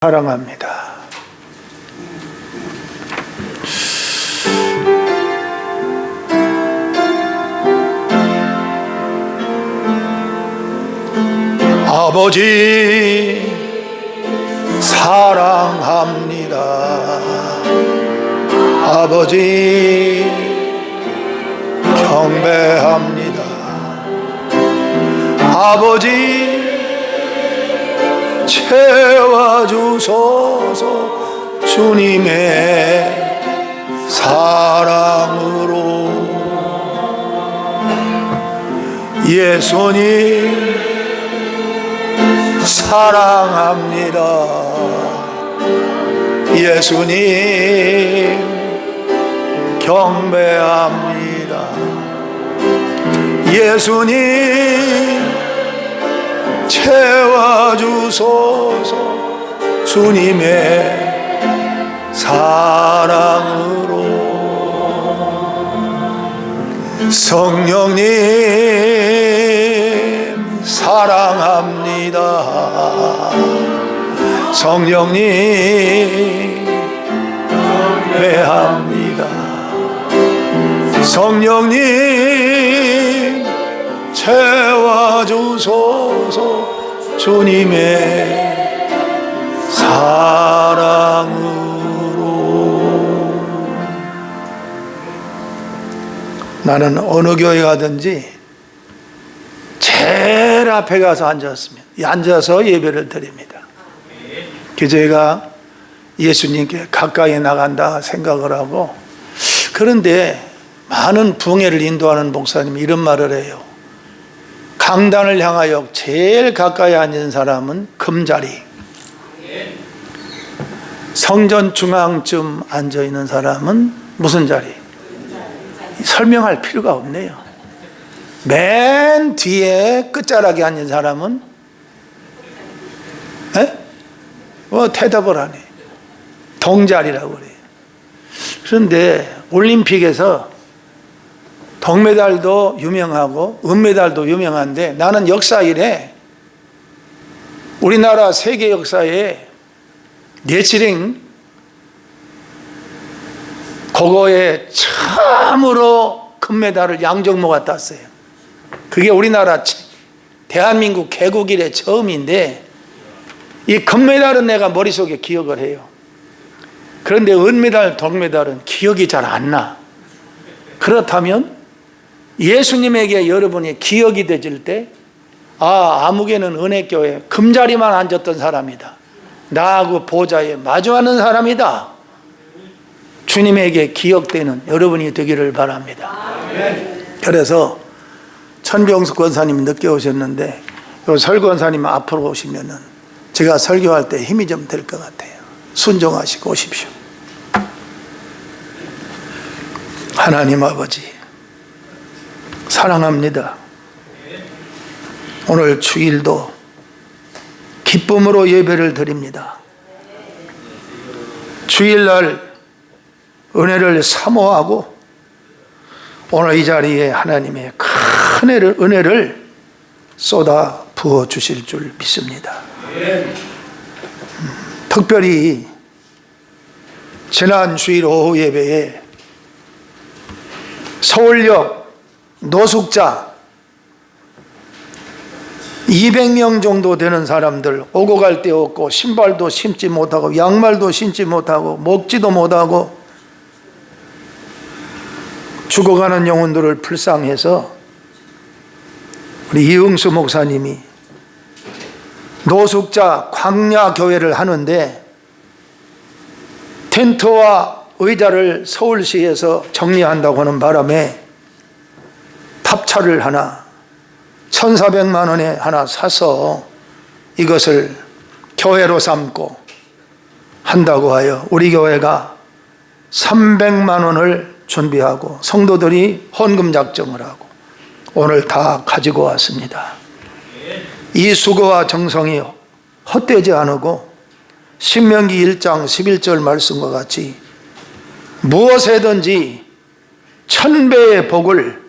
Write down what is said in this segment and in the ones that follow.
사랑합니다. 아버지 사랑합니다. 아버지 경배합니다. 아버지 채워주소서. 주님의 사랑으로. 예수님 사랑합니다. 예수님 경배합니다. 예수님 채워주소서. 주님의 사랑으로. 성령님 사랑합니다. 성령님 경배합니다. 성령님 채워주소서. 주님의 사랑으로. 나는 어느 교회 가든지 제일 앞에 가서 앉았습니다. 앉아서 예배를 드립니다. 제가 예수님께 가까이 나간다 생각을 하고, 그런데 많은 부흥회를 인도하는 목사님이 이런 말을 해요. 강단을 향하여 제일 가까이 앉은 사람은 금자리, 성전 중앙쯤 앉아있는 사람은 무슨 자리? 설명할 필요가 없네요. 맨 뒤에 끝자락에 앉은 사람은 대답을 안 해. 동자리라고 그래요. 그런데 올림픽에서 동메달도 유명하고 은메달도 유명한데, 나는 역사 이래 우리나라 세계 역사에 레슬링 그거에 처음으로 금메달을 양정모가 땄어요. 그게 우리나라 대한민국 개국 이래 처음인데, 이 금메달은 내가 머릿속에 기억을 해요. 그런데 은메달, 동메달은 기억이 잘 안 나. 그렇다면 예수님에게 여러분이 기억이 되질 때, 아무개는 은혜교회 금자리만 앉았던 사람이다, 나하고 보좌에 마주하는 사람이다, 주님에게 기억되는 여러분이 되기를 바랍니다. 그래서 천병숙 권사님이 늦게 오셨는데, 설 권사님 앞으로 오시면은 제가 설교할 때 힘이 좀 될 것 같아요. 순종하시고 오십시오. 하나님 아버지 사랑합니다. 오늘 주일도 기쁨으로 예배를 드립니다. 주일날 은혜를 사모하고 오늘 이 자리에 하나님의 큰 은혜를 쏟아 부어 주실 줄 믿습니다. 특별히 지난 주일 오후 예배에 서울역 노숙자 200명 정도 되는 사람들, 오고 갈 데 없고 신발도 신지 못하고 양말도 신지 못하고 먹지도 못하고 죽어가는 영혼들을 불쌍해서 우리 이응수 목사님이 노숙자 광야교회를 하는데, 텐트와 의자를 서울시에서 정리한다고 하는 바람에 탑차를 하나 1,400만 원에 하나 사서 이것을 교회로 삼고 한다고 하여 우리 교회가 300만 원을 준비하고 성도들이 헌금 작정을 하고 오늘 다 가지고 왔습니다. 이 수고와 정성이 헛되지 않고 신명기 1장 11절 말씀과 같이 무엇에든지 1000배의 복을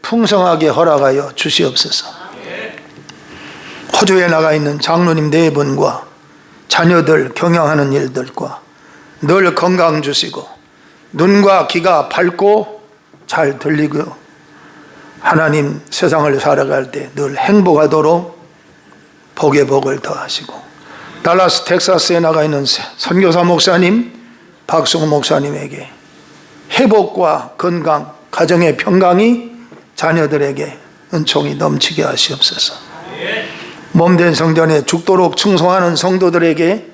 풍성하게 허락하여 주시옵소서. 호주에 나가 있는 장로님 4분과 자녀들 경영하는 일들과 늘 건강 주시고 눈과 귀가 밝고 잘 들리고 하나님 세상을 살아갈 때 늘 행복하도록 복의 복을 더하시고 달라스 텍사스에 나가 있는 선교사 목사님 박승호 목사님에게 회복과 건강, 가정의 평강이 자녀들에게 은총이 넘치게 하시옵소서. 몸된 성전에 죽도록 충성하는 성도들에게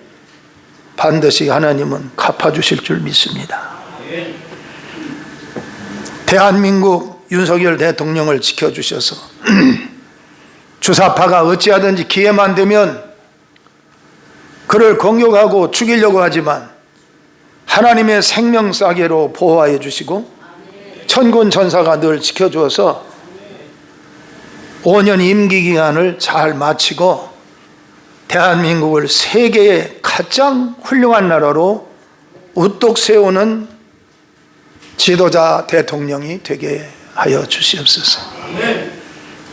반드시 하나님은 갚아주실 줄 믿습니다. 대한민국 윤석열 대통령을 지켜주셔서 주사파가 어찌하든지 기회만 되면 그를 공격하고 죽이려고 하지만 하나님의 생명싸개로 보호하여 주시고 천군 천사가 늘 지켜주어서 5년 임기 기간을 잘 마치고 대한민국을 세계의 가장 훌륭한 나라로 우뚝 세우는 지도자 대통령이 되게 하여 주시옵소서.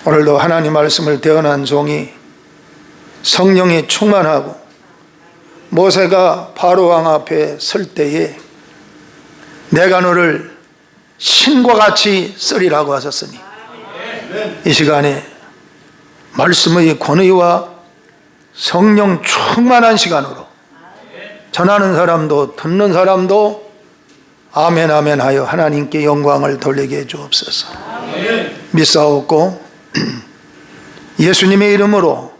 오늘도 하나님 말씀을 대언한 종이 성령이 충만하고 모세가 바로 왕 앞에 설 때에 내가 너를 신과 같이 쓰리라고 하셨으니 이 시간에 말씀의 권위와 성령 충만한 시간으로 전하는 사람도 듣는 사람도 아멘 아멘 하여 하나님께 영광을 돌리게 해 주옵소서. 믿사옵고 예수님의 이름으로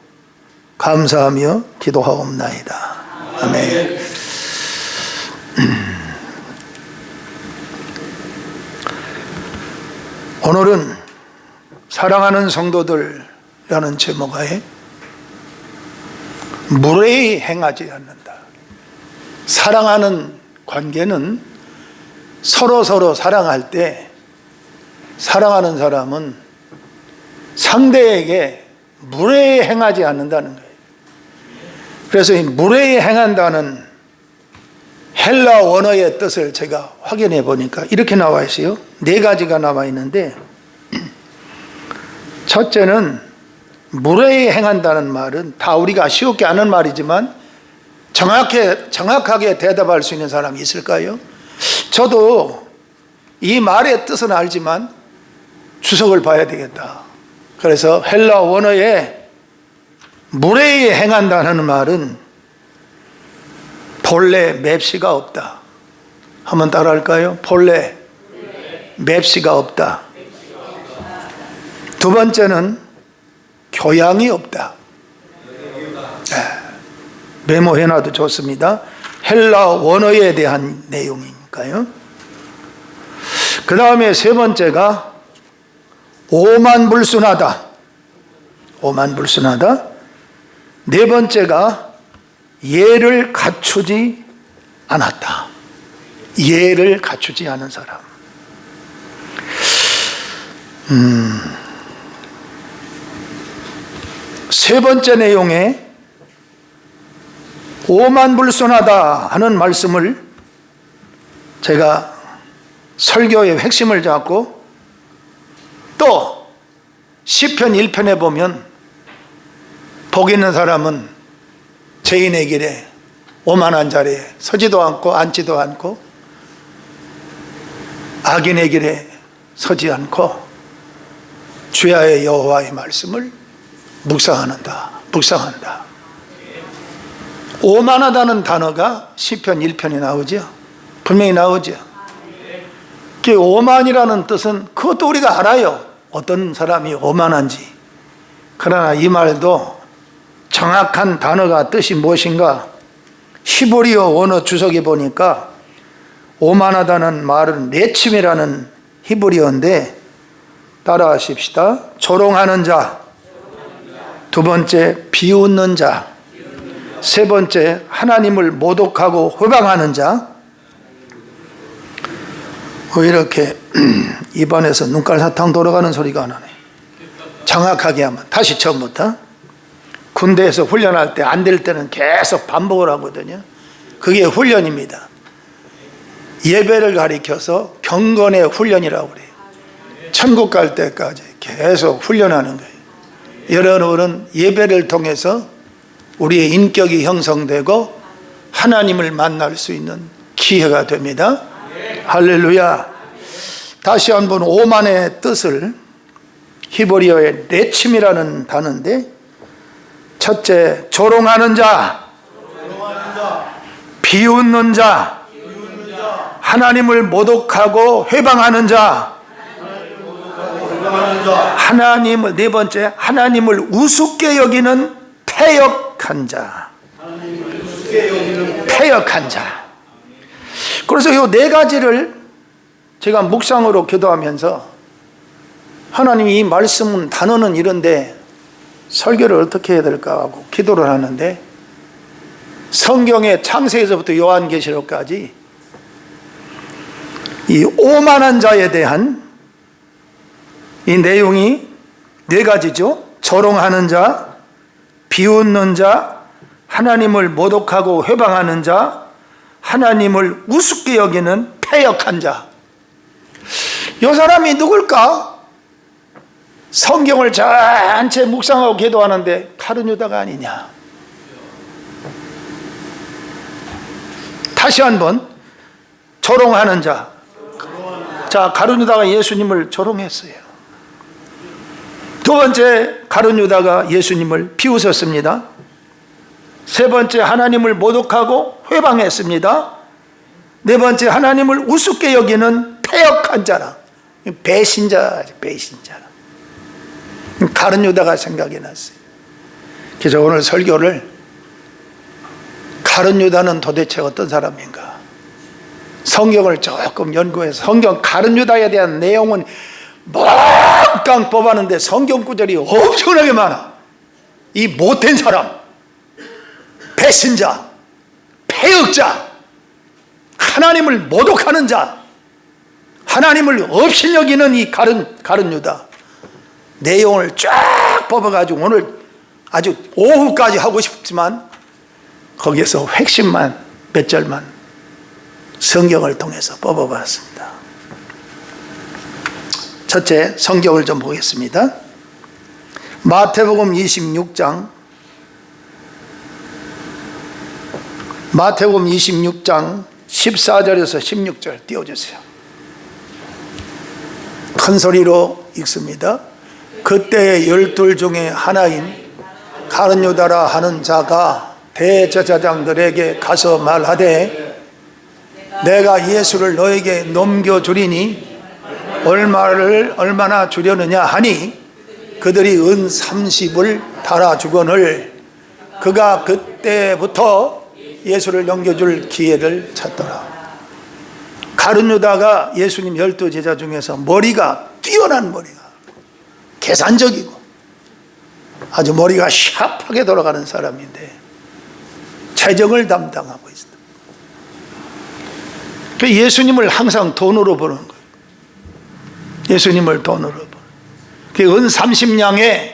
감사하며 기도하옵나이다. 아멘. 오늘은 사랑하는 성도들이라는 제목하에 무례히 행하지 않는다. 사랑하는 관계는 서로 사랑할 때 사랑하는 사람은 상대에게 무례히 행하지 않는다는 거예요. 그래서 이 무례히 행한다는 헬라 원어의 뜻을 제가 확인해 보니까 이렇게 나와 있어요. 4가지가 나와 있는데 첫째는 무례히 행한다는 말은 다 우리가 쉽게 아는 말이지만 정확하게 대답할 수 있는 사람이 있을까요? 저도 이 말의 뜻은 알지만 주석을 봐야 되겠다. 그래서 헬라 원어에 무례히 행한다는 말은 본래 맵시가 없다. 한번 따라할까요? 본래 맵시가 없다. 두 번째는 교양이 없다. 메모해놔도 좋습니다. 헬라 원어에 대한 내용이니까요. 그 다음에 세 번째가 오만불순하다. 오만불순하다. 네 번째가 예를 갖추지 않았다. 예를 갖추지 않은 사람. 세 번째 내용에 오만불순하다 하는 말씀을 제가 설교의 핵심을 잡고 또 시편 1편에 보면 복 있는 사람은 죄인의 길에 오만한 자리에 서지도 않고 앉지도 않고 악인의 길에 서지 않고 주야의 여호와의 말씀을 묵상한다. 오만하다는 단어가 시편 1편에 나오죠. 분명히 나오죠. 그 오만이라는 뜻은 그것도 우리가 알아요. 어떤 사람이 오만한지. 그러나 이 말도 정확한 단어가 뜻이 무엇인가? 히브리어 원어 주석에 보니까 오만하다는 말은 레침이라는 히브리어인데 따라하십시다. 조롱하는 자, 두 번째 비웃는 자, 세 번째 하나님을 모독하고 회방하는 자. 왜 이렇게 입안에서 눈깔 사탕 돌아가는 소리가 안 나네. 정확하게 하면 다시 처음부터. 군대에서 훈련할 때 안 될 때는 계속 반복을 하거든요. 그게 훈련입니다. 예배를 가리켜서 경건의 훈련이라고 그래요. 천국 갈 때까지 계속 훈련하는 거예요. 여러분은 예배를 통해서 우리의 인격이 형성되고 하나님을 만날 수 있는 기회가 됩니다. 할렐루야. 다시 한번 오만의 뜻을 히브리어의 레침이라는 단어인데, 첫째, 조롱하는 자, 비웃는 자, 하나님을 모독하고 회방하는 자, 하나님을, 네 번째, 하나님을 우습게 여기는 패역한 자. 패역한 자. 그래서 이 네 가지를 제가 묵상으로 기도하면서, 하나님이 이 말씀은, 단어는 이런데 설교를 어떻게 해야 될까 하고 기도를 하는데, 성경의 창세에서부터 요한계시록까지 이 오만한 자에 대한 이 내용이 네 가지죠. 조롱하는 자, 비웃는 자, 하나님을 모독하고 회방하는 자, 하나님을 우습게 여기는 패역한 자. 이 사람이 누굴까? 성경을 전체 묵상하고 기도하는데 가룟 유다가 아니냐? 다시 한번, 조롱하는 자. 자, 가룟 유다가 예수님을 조롱했어요. 두 번째, 가룟 유다가 예수님을 비웃었습니다. 세 번째, 하나님을 모독하고 회방했습니다. 네 번째, 하나님을 우습게 여기는 패역한 자라. 배신자, 배신자. 가룟 유다가 생각이 났어요. 그래서 오늘 설교를, 가룟 유다는 도대체 어떤 사람인가? 성경을 조금 연구해서, 성경 가룟 유다에 대한 내용은 몽땅 뽑았는데 성경 구절이 엄청나게 많아. 이 못된 사람, 배신자, 패역자, 하나님을 모독하는 자, 하나님을 없이 여기는 이 가룟 유다. 내용을 쫙 뽑아가지고 오늘 아주 오후까지 하고 싶지만 거기에서 핵심만 몇 절만 성경을 통해서 뽑아봤습니다. 첫째, 성경을 좀 보겠습니다. 마태복음 26장 14절에서 16절 띄워주세요. 큰 소리로 읽습니다. 그때 12 중에 하나인 가룟 유다라 하는 자가 대제사장들에게 가서 말하되, 내가 예수를 너에게 넘겨주리니 얼마나 주려느냐 하니, 그들이 은 30을 달아주거늘 그가 그때부터 예수를 넘겨줄 기회를 찾더라. 가룟 유다가 예수님 12제자 중에서 머리가, 뛰어난 머리가, 계산적이고 아주 머리가 샤프하게 돌아가는 사람인데 재정을 담당하고 있습니다. 예수님을 항상 돈으로 보는 거예요. 예수님을 돈으로 보는. 그 은 30냥에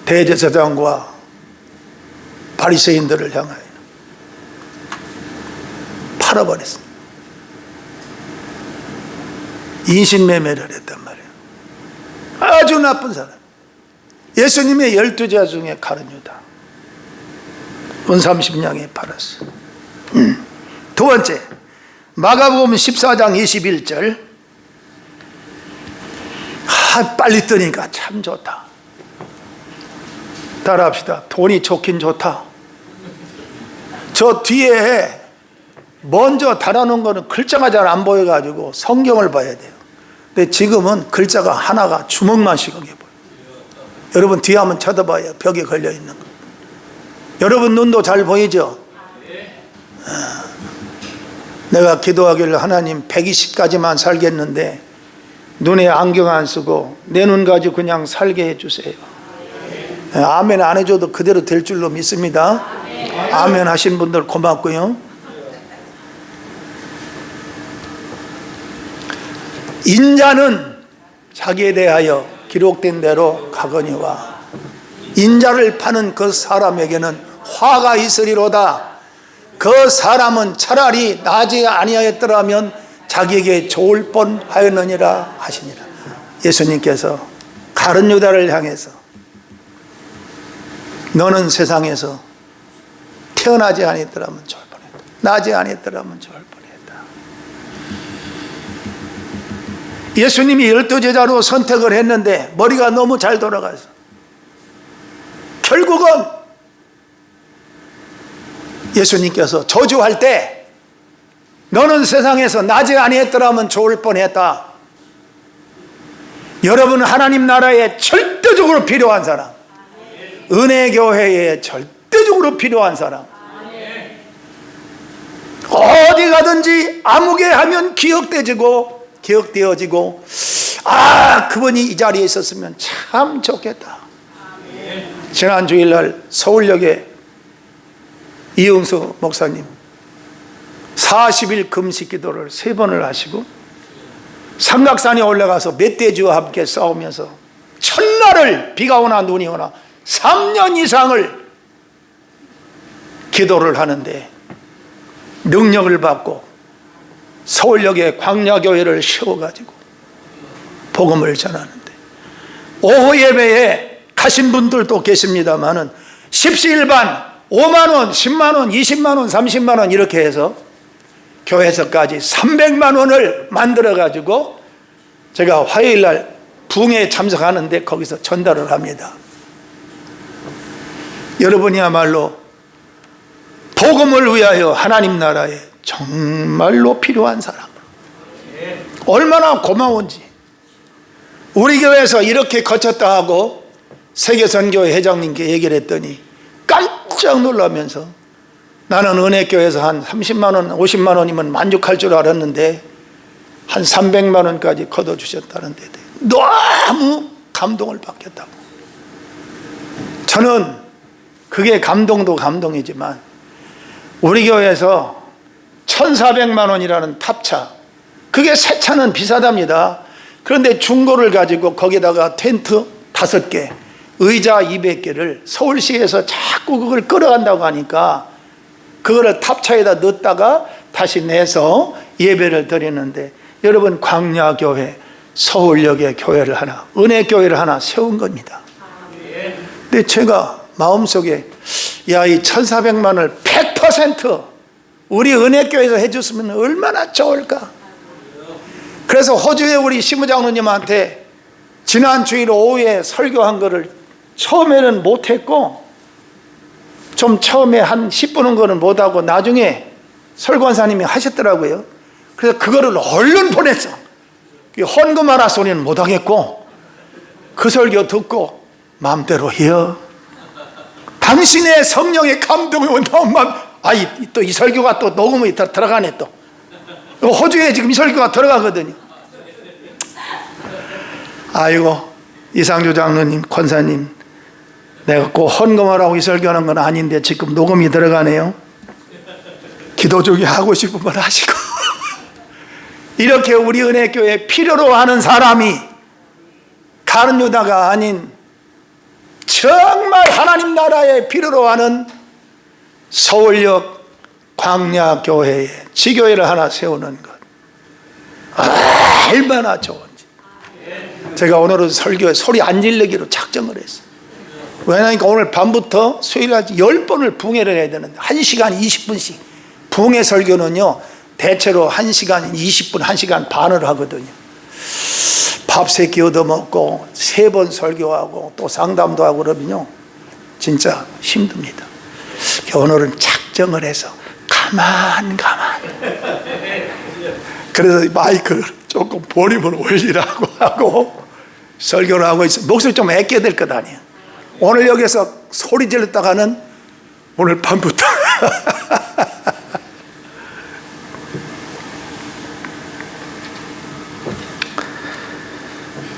대제사장과 바리새인들을 향하여 팔아버렸습니다. 인신매매를 했단 말이에요. 아주 나쁜 사람. 예수님의 12제자 중에 가룟 유다. 은 30냥에 팔았어요. 두 번째, 마가복음 14장 21절. 빨리 뜨니까 참 좋다. 따라합시다. 돈이 좋긴 좋다. 저 뒤에 먼저 달아놓은 거는 글자가 잘 안 보여가지고 성경을 봐야 돼요. 근데 지금은 글자가 하나가 주먹만식하게 보여요. 여러분 뒤에 한번 쳐다봐요. 벽에 걸려있는 거. 여러분 눈도 잘 보이죠? 내가 기도하기를, 하나님 120까지만 살겠는데 눈에 안경 안 쓰고 내 눈 가지고 그냥 살게 해주세요. 아멘 안 해줘도 그대로 될 줄로 믿습니다. 아멘 하신 분들 고맙고요. 인자는 자기에 대하여 기록된 대로 가거니와 인자를 파는 그 사람에게는 화가 있으리로다. 그 사람은 차라리 나지 아니하였더라면 자기에게 좋을 뻔하였느니라 하시니라. 예수님께서 가룟 유다를 향해서 너는 세상에서 태어나지 아니했더라면 좋을 뻔했다. 나지 아니했더라면 좋을 뻔했다. 예수님이 12제자로 선택을 했는데 머리가 너무 잘 돌아가서 결국은 예수님께서 저주할 때 너는 세상에서 나지 아니했더라면 좋을 뻔했다. 여러분, 하나님 나라에 절대적으로 필요한 사람, 은혜교회에 절대적으로 필요한 사람, 어디 가든지 아무개 하면 기억되어지고 그분이 이 자리에 있었으면 참 좋겠다. 지난 주일날 서울역에 이응수 목사님 40일 금식 기도를 3번을 하시고 삼각산에 올라가서 멧돼지와 함께 싸우면서 첫날을 비가 오나 눈이 오나 3년 이상을 기도를 하는데 능력을 받고 서울역에 광야교회를 세워가지고 복음을 전하는데, 오후 예배에 가신 분들도 계십니다마는 십시일반 5만원, 10만원, 20만원, 30만원 이렇게 해서 교회에서까지 300만원을 만들어가지고 제가 화요일날 부흥회에 참석하는데 거기서 전달을 합니다. 여러분이야말로 복음을 위하여 하나님 나라에 정말로 필요한 사람, 얼마나 고마운지. 우리 교회에서 이렇게 거쳤다 하고 세계선교회 회장님께 얘기를 했더니 깜짝 놀라면서 나는 은혜교회에서 한 30만원 50만원이면 만족할 줄 알았는데 한 300만원까지 걷어주셨다는데 너무 감동을 받겠다고. 저는 그게 감동도 감동이지만 우리 교회에서 1,400만원이라는 탑차, 그게 새 차는 비싸답니다. 그런데 중고를 가지고 거기다가 텐트 5개, 의자 200개를 서울시에서 자꾸 그걸 끌어간다고 하니까 그거를 탑차에다 넣었다가 다시 내서 예배를 드리는데, 여러분, 광야교회 서울역에 교회를 하나, 은혜교회를 하나 세운 겁니다. 근데 제가 마음속에 야, 이 1,400만을 100% 우리 은혜교회에서 해줬으면 얼마나 좋을까. 그래서 호주에 우리 시무장로님한테 지난 주일 오후에 설교한 거를 처음에는 못했고, 좀 처음에 한 10분은 거는 못하고 나중에 설교원사님이 하셨더라고요. 그래서 그거를 얼른 보냈어. 헌금하라 소리는 못하겠고 그 설교 듣고 마음대로 해요. 당신의 성령의 감동이 온다면 또 이 설교가 또 녹음이 들어가네. 또 호주에 지금 이 설교가 들어가거든요. 아이고, 이상조 장로님, 권사님, 내가 꼭 헌금하라고 이 설교하는 건 아닌데 지금 녹음이 들어가네요. 기도 중에 하고 싶은 말 하시고 이렇게 우리 은혜교회 필요로 하는 사람이 가룟 유다가 아닌 정말 하나님 나라에 필요로 하는 서울역 광야교회에 지교회를 하나 세우는 것, 얼마나 좋은지. 제가 오늘은 설교에 소리 안 질르기로 작정을 했어요. 왜냐하니까 오늘 밤부터 수요일까지 10번을 부흥회를 해야 되는데 1시간 20분씩. 부흥회 설교는요 대체로 1시간 20분, 1시간 반을 하거든요. 밥 3끼 얻어먹고 3번 설교하고 또 상담도 하고 그러면요 진짜 힘듭니다. 오늘은 작정을 해서 가만 그래서 마이크를 조금 볼륨을 올리라고 하고 설교를 하고 있어요. 목소리 좀 애껴야 될 것 아니에요. 오늘 여기서 소리 질렀다가는 오늘 밤부터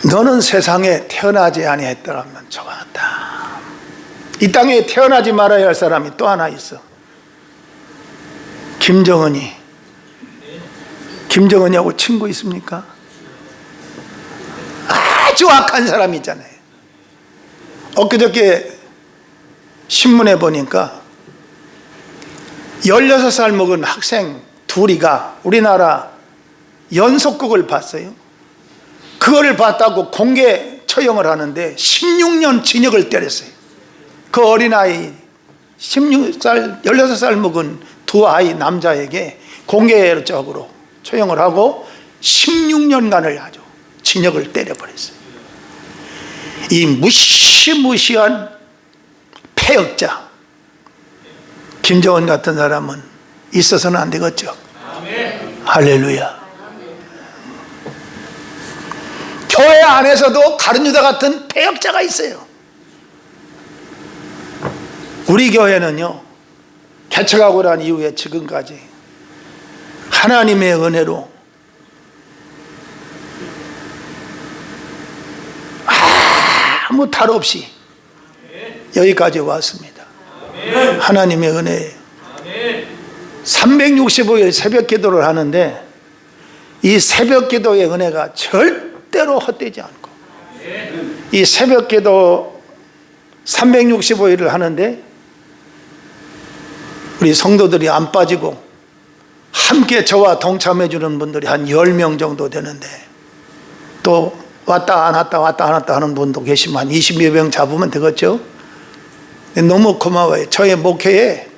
너는 세상에 태어나지 아니했더라면 좋았다. 이 땅에 태어나지 말아야 할 사람이 또 하나 있어. 김정은이하고 친구 있습니까? 아주 악한 사람이 있잖아요. 엊그저께 신문에 보니까 16살 먹은 학생 둘이가 우리나라 연속극을 봤어요. 그거를 봤다고 공개 처형을 하는데 16년 징역을 때렸어요. 그 어린아이 16살, 16살 먹은 두 아이 남자에게 공개적으로 처형을 하고 16년간을 아주 징역을 때려버렸어요. 이 무시무시한 폐역자 김정은 같은 사람은 있어서는 안 되겠죠. 할렐루야. 교회 안에서도 가룟유다 같은 폐역자가 있어요. 우리 교회는요, 개척하고 난 이후에 지금까지 하나님의 은혜로 아무 탈 없이 여기까지 왔습니다. 하나님의 은혜예요. 365일 새벽 기도를 하는데 이 새벽 기도의 은혜가 절대로 헛되지 않고, 이 새벽 기도 365일을 하는데 우리 성도들이 안 빠지고 함께 저와 동참해 주는 분들이 한 10명 정도 되는데, 또 왔다 안 왔다 왔다 안 왔다 하는 분도 계시면 한 20여 명 잡으면 되겠죠. 너무 고마워요. 저의 목회에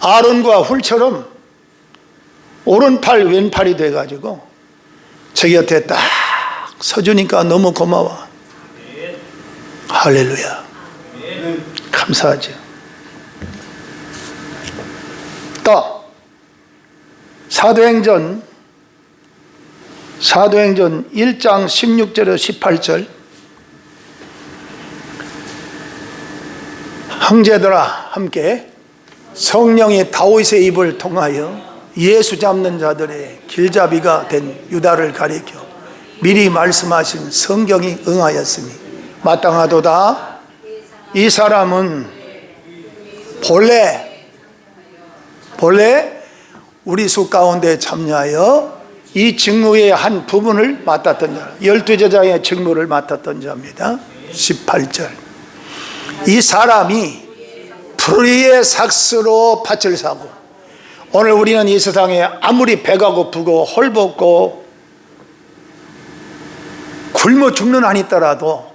아론과 훌처럼 오른팔 왼팔이 돼가지고 저 곁에 딱 서주니까 너무 고마워. 할렐루야. 감사하죠. 또 사도행전 1장 16절에서 18절, 형제들아 함께 성령이 다윗의 입을 통하여 예수 잡는 자들의 길잡이가 된 유다를 가리켜 미리 말씀하신 성경이 응하였으니 마땅하도다. 이 사람은 본래 우리 수 가운데 참여하여 이 직무의 한 부분을 맡았던 자, 12제자의 직무를 맡았던 자입니다. 18절, 이 사람이 불의의 삭스로 밭을 사고, 오늘 우리는 이 세상에 아무리 배가 고프고 헐벗고 굶어 죽는 한이 있더라도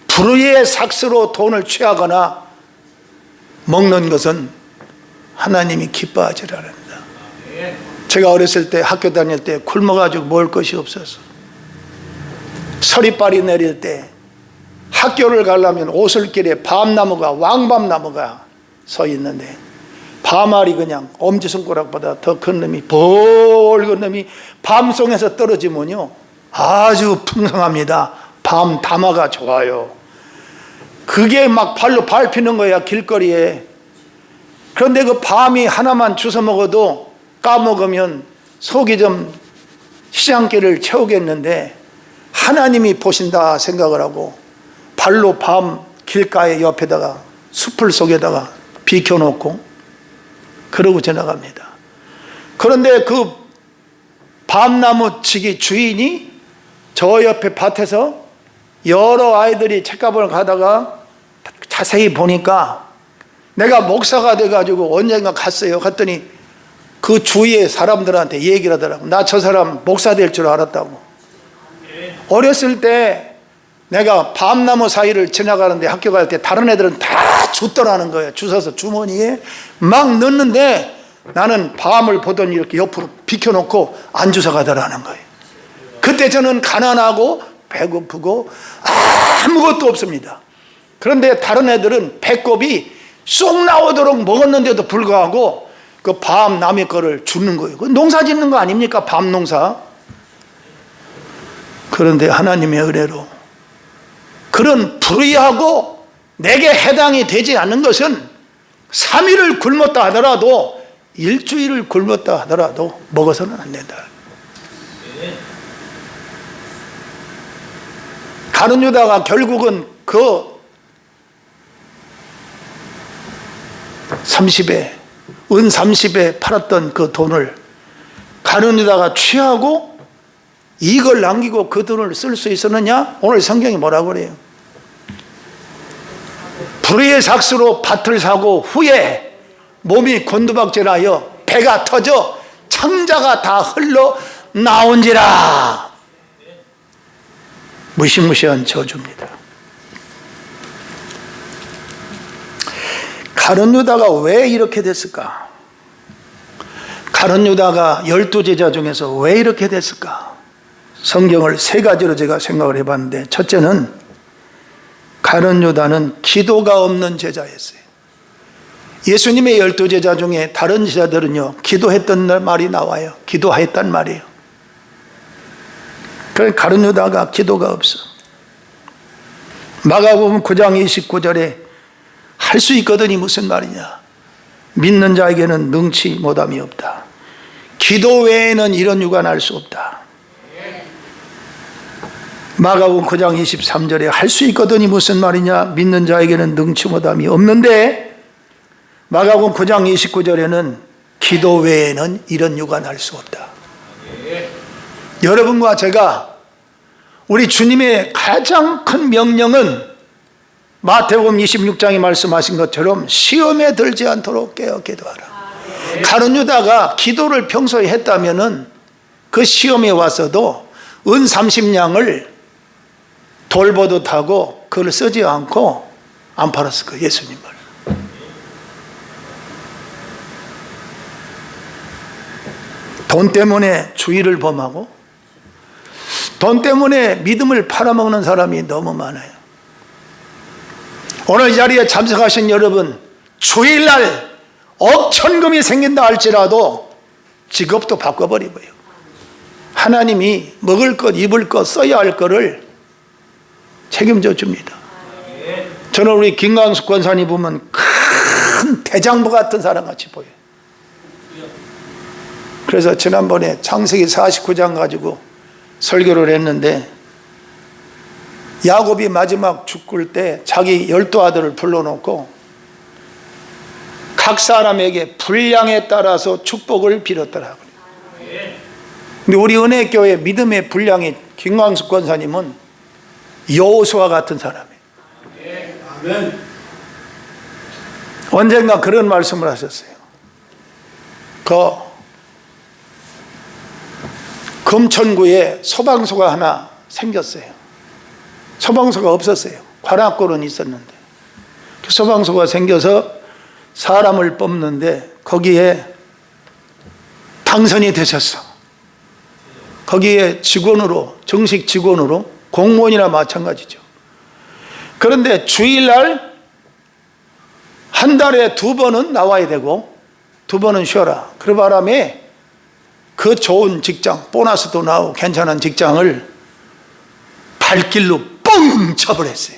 불의의 삭스로 돈을 취하거나 먹는 것은 하나님이 기뻐하지 않습니다. 제가 어렸을 때 학교 다닐 때 굶어가지고 먹을 것이 없어서 서리빨이 내릴 때 학교를 가려면 오솔길에 밤나무가, 왕밤나무가 서 있는데 밤알이 그냥 엄지손가락보다 더 큰 놈이, 붉은 놈이 밤송에서 떨어지면요 아주 풍성합니다. 밤 담화가 좋아요. 그게 막 발로 밟히는 거야, 길거리에. 그런데 그 밤이 하나만 주워 먹어도 까먹으면 속이 좀 시장길을 채우겠는데 하나님이 보신다 생각을 하고 발로 밤 길가에 옆에다가 숲을 속에다가 비켜놓고 그러고 지나갑니다. 그런데 그 밤나무 치기 주인이 저 옆에 밭에서 여러 아이들이 책가방을 가다가 자세히 보니까 내가 목사가 돼가지고 언젠가 갔어요. 갔더니 그 주위의 사람들한테 얘기를 하더라고. 나 저 사람 목사 될 줄 알았다고. 어렸을 때 내가 밤나무 사이를 지나가는데 학교 갈 때 다른 애들은 다 줬더라는 거예요. 주워서 주머니에 막 넣는데 나는 밤을 보더니 이렇게 옆으로 비켜놓고 안 주워 가더라는 거예요. 그때 저는 가난하고 배고프고 아무것도 없습니다. 그런데 다른 애들은 배꼽이 쏙 나오도록 먹었는데도 불구하고 그 밤 남의 거를 주는 거예요. 농사 짓는 거 아닙니까? 밤 농사. 그런데 하나님의 은혜로 그런 불의하고 내게 해당이 되지 않는 것은 3일을 굶었다 하더라도 일주일을 굶었다 하더라도 먹어서는 안 된다. 가룟유다가 결국은 그 30에 은 30에 팔았던 그 돈을 가룟유다가 취하고 이걸 남기고 그 돈을 쓸 수 있었느냐? 오늘 성경이 뭐라고 그래요? 불의의 삭스로 밭을 사고 후에 몸이 곤두박질하여 배가 터져 창자가 다 흘러 나온지라. 무시무시한 저주입니다. 가룟 유다가 왜 이렇게 됐을까? 가룟 유다가 12제자 중에서 왜 이렇게 됐을까? 성경을 세 가지로 제가 생각을 해봤는데, 첫째는 가룟 유다는 기도가 없는 제자였어요. 예수님의 12제자 중에 다른 제자들은요, 기도했던 말이 나와요. 기도했단 말이에요. 그러니까 가룟 유다가 기도가 없어. 마가복음 9장 29절에 할 수 있거든이 무슨 말이냐? 믿는 자에게는 능치 못함이 없다. 기도 외에는 이런 유관할 수 없다. 마가복음 9장 23절에 할 수 있거든이 무슨 말이냐? 믿는 자에게는 능치 못함이 없는데, 마가복음 9장 29절에는 기도 외에는 이런 유관할 수 없다. 여러분과 제가 우리 주님의 가장 큰 명령은 마태복음 26장에 말씀하신 것처럼 시험에 들지 않도록 깨어 기도하라. 가룟 유다가 기도를 평소에 했다면은 그 시험에 와서도 은 30냥을 돌보듯 하고 그걸 쓰지 않고 안 팔았을 거예요, 예수님을. 돈 때문에 주의를 범하고 돈 때문에 믿음을 팔아먹는 사람이 너무 많아요. 오늘 이 자리에 참석하신 여러분, 주일날 억천금이 생긴다 할지라도 직업도 바꿔버리고요. 하나님이 먹을 것, 입을 것, 써야 할 것을 책임져 줍니다. 저는 우리 김광숙 권사님 보면 큰 대장부 같은 사람같이 보여요. 그래서 지난번에 창세기 49장 가지고 설교를 했는데, 야곱이 마지막 죽을 때 자기 12아들을 불러놓고 각 사람에게 분량에 따라서 축복을 빌었더라고요. 근데 우리 은혜교회 믿음의 분량이 김광숙 권사님은 여호수아 같은 사람이에요. 아멘. 언젠가 그런 말씀을 하셨어요. 금천구에 소방서가 하나 생겼어요. 소방서가 없었어요. 관악골은 있었는데. 소방서가 생겨서 사람을 뽑는데 거기에 당선이 되셨어. 거기에 직원으로, 정식 직원으로, 공무원이나 마찬가지죠. 그런데 주일날 한 달에 2번은 나와야 되고 2번은 쉬어라. 그 바람에 그 좋은 직장, 보너스도 나오고 괜찮은 직장을 발길로 뻥 쳐버렸어요.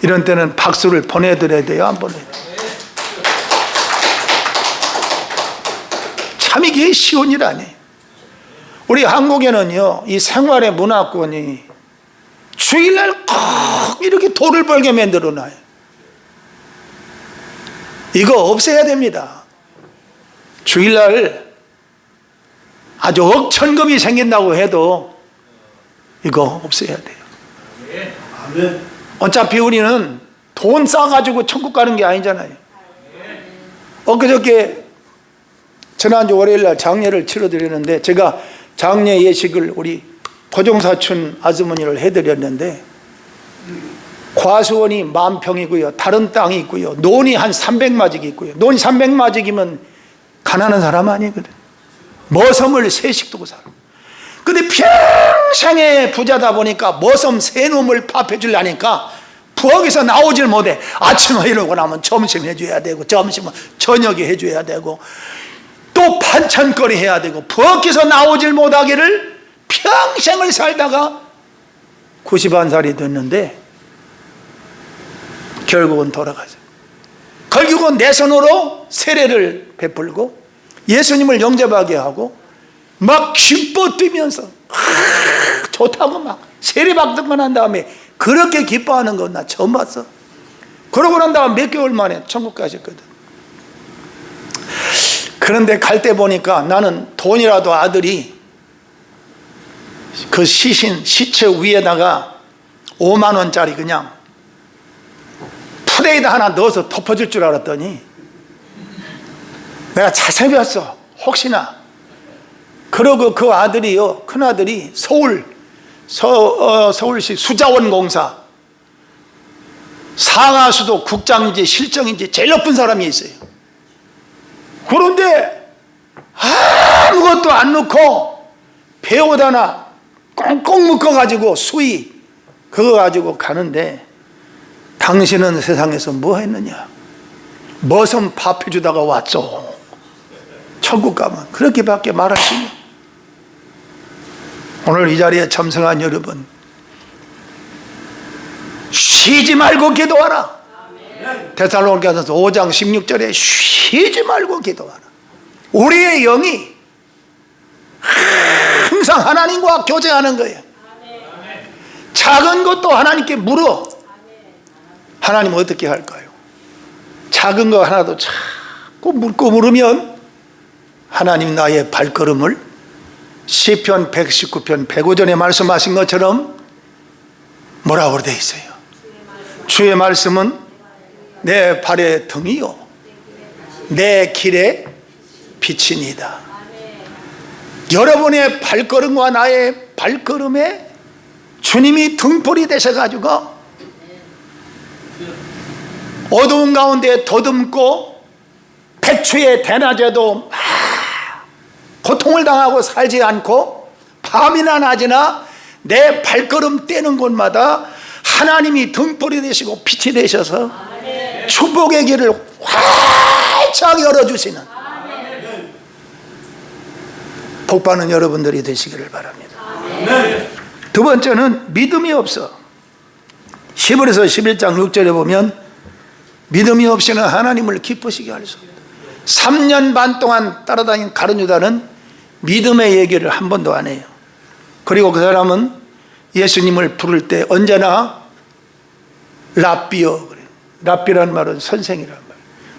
이런 때는 박수를 보내드려야 돼요, 안 보내야 돼요? 참 이게 쉬운 일 아니에요. 우리 한국에는요, 이 생활의 문화권이 주일날 꼭 이렇게 돈을 벌게 만들어놔요. 이거 없애야 됩니다. 주일날 아주 억천금이 생긴다고 해도 이거 없애야 돼요. 어차피 우리는 돈 싸가지고 천국 가는 게 아니잖아요. 엊그저께 지난주 월요일날 장례를 치러드렸는데, 제가 장례 예식을 우리 고종사촌 아주머니를 해드렸는데, 과수원이 10,000평이고요, 다른 땅이 있고요, 논이 한 300마직이 있고요. 논이 300마직이면 가난한 사람 아니거든. 머섬을 3씩 두고 살아. 근데 평생에 부자다 보니까 머섬 3놈을 밥해 주려니까 부엌에서 나오질 못해. 아침에 이러고 나면 점심 해줘야 되고, 점심은 저녁에 해줘야 되고, 또 반찬거리 해야 되고, 부엌에서 나오질 못하기를 평생을 살다가 91살이 됐는데 결국은 돌아가죠. 결국은 내 손으로 세례를 베풀고 예수님을 영접하게 하고 막 기뻐 뛰면서 좋다고 막 세례받고 난 다음에 그렇게 기뻐하는 건 나 처음 봤어. 그러고 난 다음 몇 개월 만에 천국 가셨거든. 그런데 갈 때 보니까 나는 돈이라도 아들이 그 시체 위에다가 5만 원짜리 그냥 푸대에다 하나 넣어서 덮어줄 줄 알았더니 내가 자세히 봤어. 혹시나. 그러고 그 아들이요, 큰아들이 서울시 수자원 공사 상하수도 국장인지 실정인지 제일 높은 사람이 있어요. 그런데 아무것도 안 넣고 배옷 하나 꽁꽁 묶어가지고 수의 그거 가지고 가는데 당신은 세상에서 뭐 했느냐? 머슴 밥 해주다가 왔죠. 천국 가면 그렇게밖에 말할 수 있냐? 오늘 이 자리에 참석한 여러분, 쉬지 말고 기도하라. 데살로니가서 5장 16절에 쉬지 말고 기도하라. 우리의 영이 항상 하나님과 교제하는 거예요. 작은 것도 하나님께 물어. 하나님 어떻게 할까요? 작은 거 하나도 자꾸 묻고 물으면 하나님 나의 발걸음을 시편 119편 105절에 말씀하신 것처럼 뭐라고 되어 있어요? 주의 말씀은 내 발의 등이요 내 길의 빛이니이다. 여러분의 발걸음과 나의 발걸음에 주님이 등불이 되셔가지고 어두운 가운데 더듬고 백추의 대낮에도 고통을 당하고 살지 않고 밤이나 낮이나 내 발걸음 떼는 곳마다 하나님이 등불이 되시고 빛이 되셔서 축복의 길을 활짝 열어주시는 복받는 여러분들이 되시기를 바랍니다. 두 번째는 믿음이 없어. 히브리서 11장 6절에 보면 믿음이 없이는 하나님을 기쁘시게 할 수 없다. 3년 반 동안 따라다닌 가룟 유다는 믿음의 얘기를 한 번도 안 해요. 그리고 그 사람은 예수님을 부를 때 언제나 랍비어, 랍비라는 말은 선생이란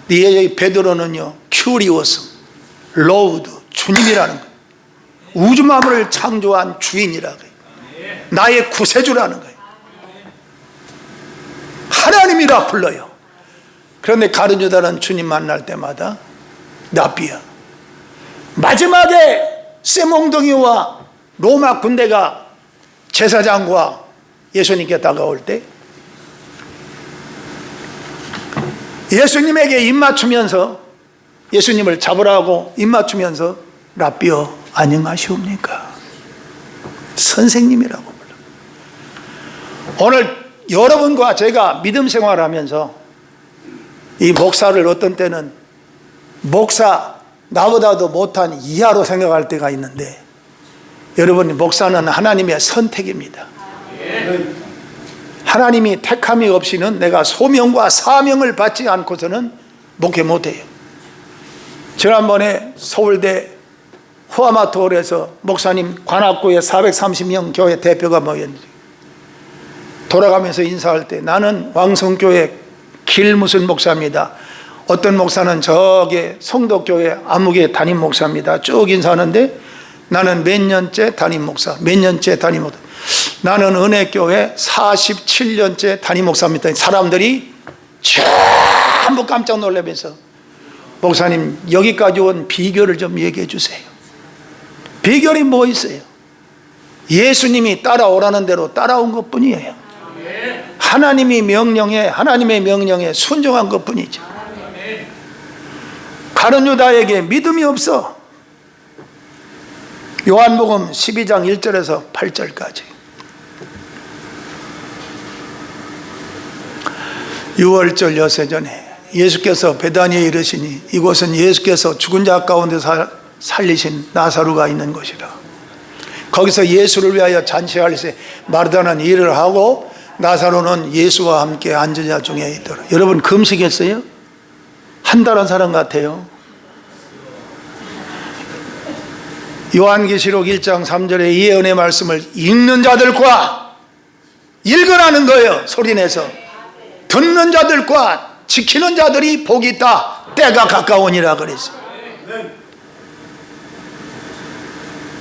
말이에요. 이 베드로는요 큐리오스, 로우드, 주님이라는 거예요. 우주 만물을 창조한 주인이라고 해요. 나의 구세주라는 거예요. 하나님이라 불러요. 그런데 가룟 유다는 주님 만날 때마다 랍비야. 마지막에 쇠몽둥이와 로마 군대가 제사장과 예수님께 다가올 때 예수님에게 입맞추면서 예수님을 잡으라고 입맞추면서 랍비여 안녕하시옵니까? 선생님이라고 불러. 오늘 여러분과 제가 믿음 생활을 하면서 이 목사를 어떤 때는 목사 나보다도 못한 이하로 생각할 때가 있는데 여러분 목사는 하나님의 선택입니다. 하나님이 택함이 없이는 내가 소명과 사명을 받지 않고서는 목회 못해요. 지난번에 서울대 후아마트홀에서 목사님 관악구에 430명 교회 대표가 모였는데 돌아가면서 인사할 때 나는 왕성교회 길무슨 목사입니다. 어떤 목사는 저기 성덕교회 암흑의 담임 목사입니다. 쭉 인사하는데 나는 몇 년째 담임 목사, 몇 년째 담임 목사. 나는 은혜교회 47년째 담임 목사입니다. 사람들이 전부 깜짝 놀라면서 목사님 여기까지 온 비결을 좀 얘기해 주세요. 비결이 뭐 있어요? 예수님이 따라오라는 대로 따라온 것뿐이에요. 하나님의 명령에 순종한 것뿐이죠. 가룟 유다에게 믿음이 없어. 요한복음 12장 1절에서 8절까지 6월절 여세전에 예수께서 베다니에 이르시니 이곳은 예수께서 죽은 자 가운데서 살리신 나사로가 있는 곳이라. 거기서 예수를 위하여 잔치할세 마르다는 일을 하고 나사로는 예수와 함께 앉은 자 중에 있더라. 여러분 금식했어요? 한 달 한 사람 같아요. 요한계시록 1장 3절에 이 예언의 말씀을 읽는 자들과 읽으라는 거예요. 소리내서 듣는 자들과 지키는 자들이 복이 있다. 때가 가까우니라 그랬어요.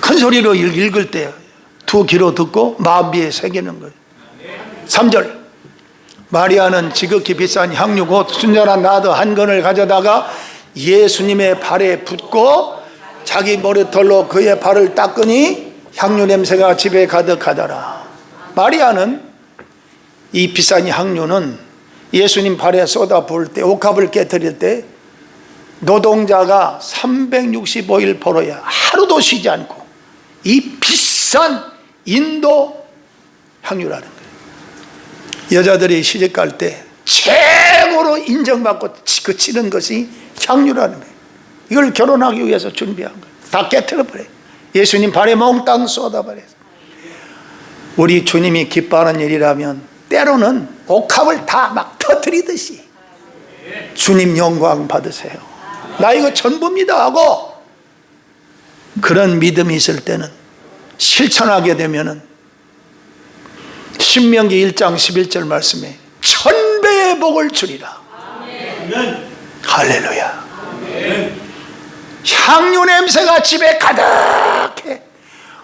큰 소리로 읽을 때 두 귀로 듣고 마음비에 새기는 거예요. 3절 마리아는 지극히 비싼 향유 곧 순전한 나드 한 건을 가져다가 예수님의 발에 붓고 자기 머리털로 그의 발을 닦으니 향유 냄새가 집에 가득하더라. 마리아는 이 비싼 향유는 예수님 발에 쏟아 부을 때, 옥합을 깨뜨릴 때 노동자가 365일 벌어야 하루도 쉬지 않고 이 비싼 인도 향유라는 거예요. 여자들이 시집 갈 때 최고로 인정받고 그치는 것이 향유라는 거예요. 이걸 결혼하기 위해서 준비한 거예요. 다 깨트려버려요. 예수님 발에 몽땅 쏟아버려요. 우리 주님이 기뻐하는 일이라면 때로는 옥합을 다 막 터뜨리듯이 주님 영광 받으세요, 나 이거 전부입니다 하고 그런 믿음이 있을 때는 실천하게 되면은 신명기 1장 11절 말씀에 1000배의 복을 주리라. 아멘. 할렐루야. 아멘. 향유 냄새가 집에 가득해.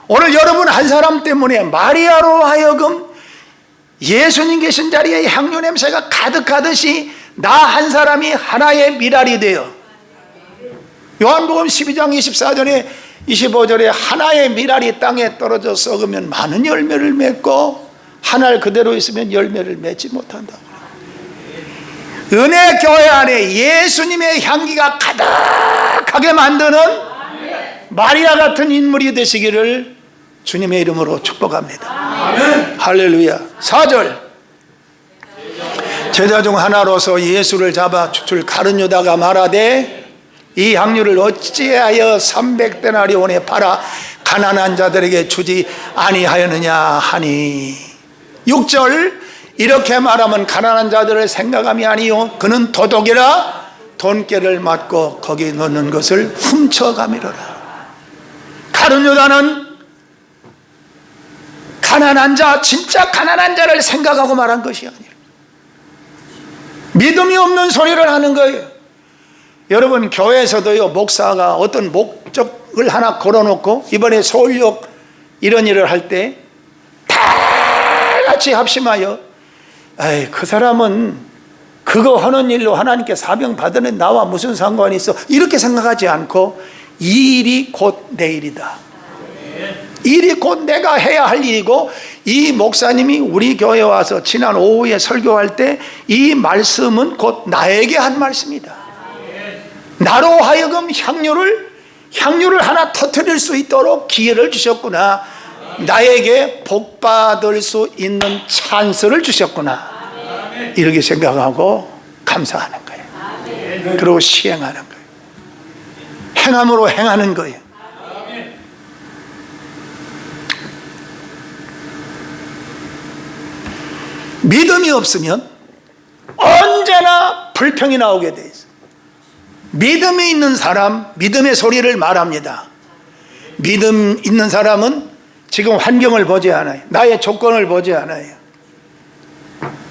오늘 여러분 한 사람 때문에 마리아로 하여금 예수님 계신 자리에 향유 냄새가 가득하듯이 나 한 사람이 하나의 미랄이 되어, 요한복음 12장 24절에 25절에 하나의 미랄이 땅에 떨어져 썩으면 많은 열매를 맺고 한 알 그대로 있으면 열매를 맺지 못한다고. 은혜 교회 안에 예수님의 향기가 가득하게 만드는 마리아 같은 인물이 되시기를 주님의 이름으로 축복합니다. 아멘. 할렐루야. 4절, 제자 중 하나로서 예수를 잡아 줄 가룟 유다가 말하되 이 향유를 어찌하여 300데나리온에 팔아 가난한 자들에게 주지 아니하였느냐 하니. 6절, 이렇게 말하면 가난한 자들을 생각함이 아니요 그는 도둑이라 돈깨를 맞고 거기 넣는 것을 훔쳐가미로라. 가룟 유다는 가난한 자, 진짜 가난한 자를 생각하고 말한 것이 아니라 믿음이 없는 소리를 하는 거예요. 여러분, 교회에서도요, 목사가 어떤 목적을 하나 걸어놓고 이번에 서울역 이런 일을 할 때 다 같이 합심하여 에이, 그 사람은 그거 하는 일로 하나님께 사명 받으는 나와 무슨 상관이 있어, 이렇게 생각하지 않고 이 일이 곧 내 일이다, 일이 곧 내가 해야 할 일이고, 이 목사님이 우리 교회에 와서 지난 오후에 설교할 때 이 말씀은 곧 나에게 한 말씀이다. 나로 하여금 향유를 하나 터뜨릴 수 있도록 기회를 주셨구나. 나에게 복 받을 수 있는 찬스를 주셨구나. 이렇게 생각하고 감사하는 거예요. 그리고 시행하는 거예요. 행함으로 행하는 거예요. 믿음이 없으면 언제나 불평이 나오게 돼 있어요. 믿음이 있는 사람, 믿음의 소리를 말합니다. 믿음 있는 사람은 지금 환경을 보지 않아요. 나의 조건을 보지 않아요.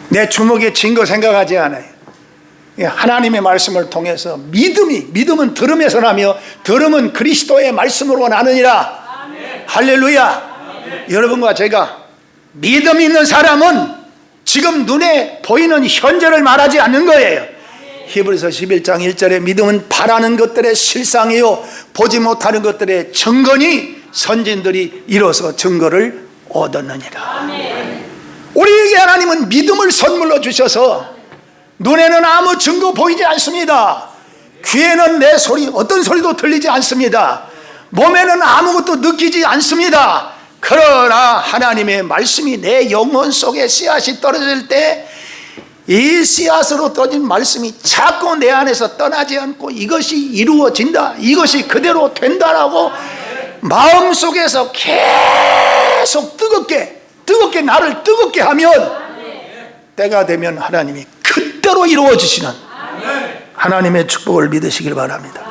내 주먹에 쥔 거 생각하지 않아요. 하나님의 말씀을 통해서 믿음은 들음에서 나며 들음은 그리스도의 말씀으로 나느니라. 아멘. 할렐루야. 아멘. 여러분과 제가 믿음 있는 사람은 지금 눈에 보이는 현재를 말하지 않는 거예요. 히브리서 11장 1절에 믿음은 바라는 것들의 실상이요 보지 못하는 것들의 증거니 선진들이 이로써 증거를 얻었느니라. 아멘. 우리에게 하나님은 믿음을 선물로 주셔서 눈에는 아무 증거 보이지 않습니다. 귀에는 내 소리, 어떤 소리도 들리지 않습니다. 몸에는 아무것도 느끼지 않습니다. 그러나 하나님의 말씀이 내 영혼 속에 씨앗이 떨어질 때 이 씨앗으로 떨어진 말씀이 자꾸 내 안에서 떠나지 않고 이것이 이루어진다, 이것이 그대로 된다라고 마음속에서 계속 뜨겁게 나를 뜨겁게 하면 때가 되면 하나님이 그대로 이루어지시는 하나님의 축복을 믿으시길 바랍니다.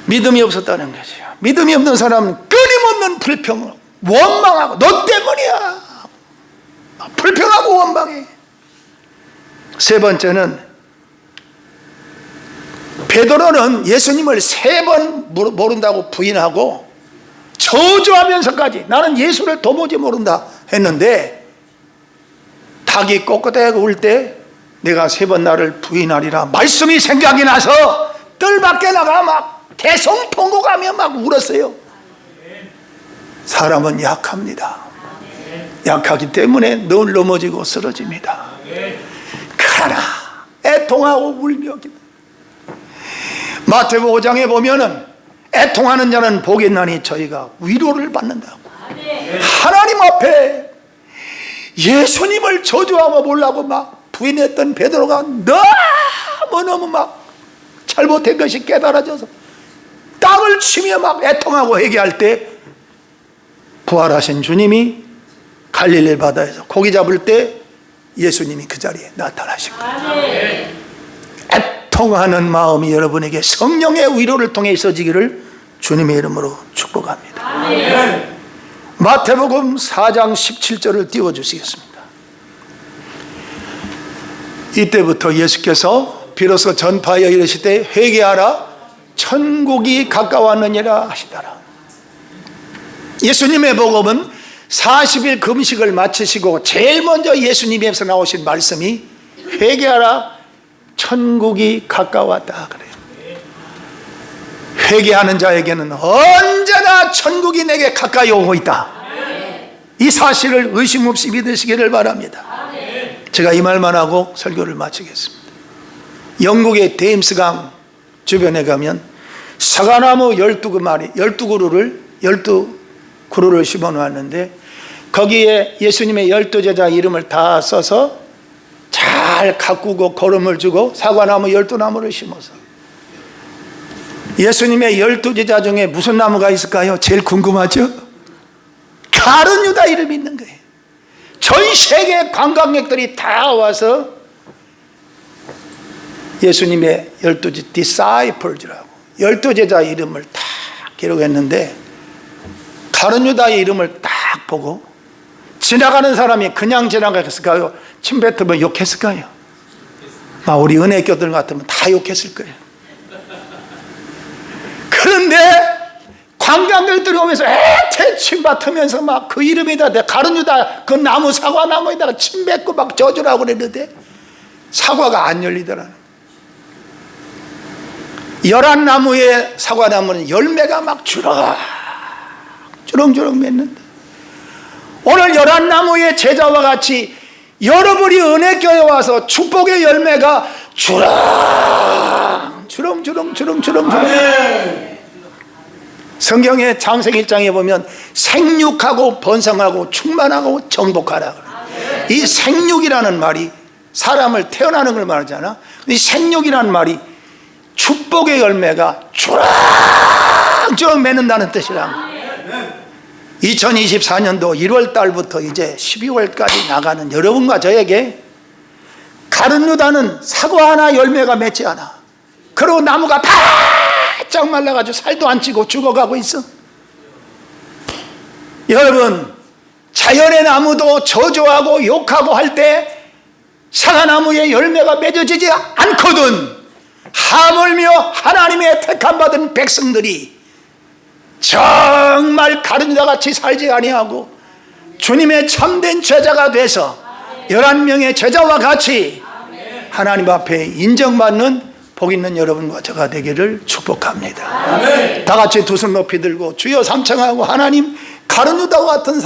믿음이 없었다는 거죠. 믿음이 없는 사람은 끊임없는 불평을, 원망하고 너 때문이야, 불평하고 원망해. 세 번째는 베드로는 예수님을 3번 모른다고 부인하고 저주하면서까지 나는 예수를 도무지 모른다 했는데, 닭이 꼿꼿하게 울 때 내가 3번 나를 부인하리라 말씀이 생각이 나서 뜰 밖에 나가 막 대성통곡하며 막 울었어요. 사람은 약합니다. 약하기 때문에 늘 넘어지고 쓰러집니다. 그러나 애통하고 울며 기도. 마태복음 5장에 보면은 애통하는 자는 복이 있나니 저희가 위로를 받는다고. 하나님 앞에 예수님을 저주하고 보려고 막 부인했던 베드로가 너무너무 막 잘못된 것이 깨달아져서 땅을 치며 막 애통하고 회개할 때 부활하신 주님이 갈릴리 바다에서 고기 잡을 때 예수님이 그 자리에 나타나신 거예요. 애통하는 마음이 여러분에게 성령의 위로를 통해 있어지기를 주님의 이름으로 축복합니다. 마태복음 4장 17절을 띄워주시겠습니다. 이때부터 예수께서 비로소 전파하여 이르시되 회개하라 천국이 가까웠느니라 하시더라. 예수님의 복음은 40일 금식을 마치시고 제일 먼저 예수님에서 나오신 말씀이 회개하라 천국이 가까웠다 그래요. 회개하는 자에게는 언제나 천국이 내게 가까이 오고 있다. 이 사실을 의심 없이 믿으시기를 바랍니다. 제가 이 말만 하고 설교를 마치겠습니다. 영국의 데임스강 주변에 가면 사과나무 12그루를 심어 놓았는데 거기에 예수님의 12제자 이름을 다 써서 잘 가꾸고 거름을 주고 사과나무 12나무를 심어서 예수님의 12제자 중에 무슨 나무가 있을까요? 제일 궁금하죠? 가룟 유다 이름이 있는 거예요. 전 세계 관광객들이 다 와서 예수님의 12 disciples라고 12제자 이름을 다 기록했는데 가룟 유다의 이름을 딱 보고 지나가는 사람이 그냥 지나갔을까요? 침 뱉으면 욕했을까요? 우리 은혜교들 같으면 다 욕했을 거예요. 그런데 관광객들이 오면서 애태 침 뱉으면서 막 그 이름에다 가룟 유다 그 나무 사과나무에다가 침 뱉고 막 저주라고 그랬는데 사과가 안 열리더라는. 11나무의 사과나무는 열매가 막 주렁주렁 맺는다. 오늘 11나무의 제자와 같이 여러분이 은혜교회 와서 축복의 열매가 주렁주렁 성경의 창세기 1장에 보면 생육하고 번성하고 충만하고 정복하라. 이 생육이라는 말이 사람을 태어나는 걸 말하잖아. 이 생육이라는 말이 축복의 열매가 주렁주렁 맺는다는 뜻이라. 2024년도 1월 달부터 이제 12월까지 나가는 여러분과 저에게 가룟 유다는 사과 하나 열매가 맺지 않아. 그리고 나무가 바짝 말라가지고 살도 안 찌고 죽어가고 있어. 여러분, 자연의 나무도 저주하고 욕하고 할 때 사과나무의 열매가 맺어지지 않거든. 하물며 하나님의 택함받은 백성들이 정말 가룟 유다같이 살지 아니하고 주님의 참된 제자가 돼서 11명의 제자와 같이 하나님 앞에 인정받는 복 있는 여러분과 저가 되기를 축복합니다. 다 같이 두 손 높이 들고 주여 삼창하고 하나님 가룟 유다와 같은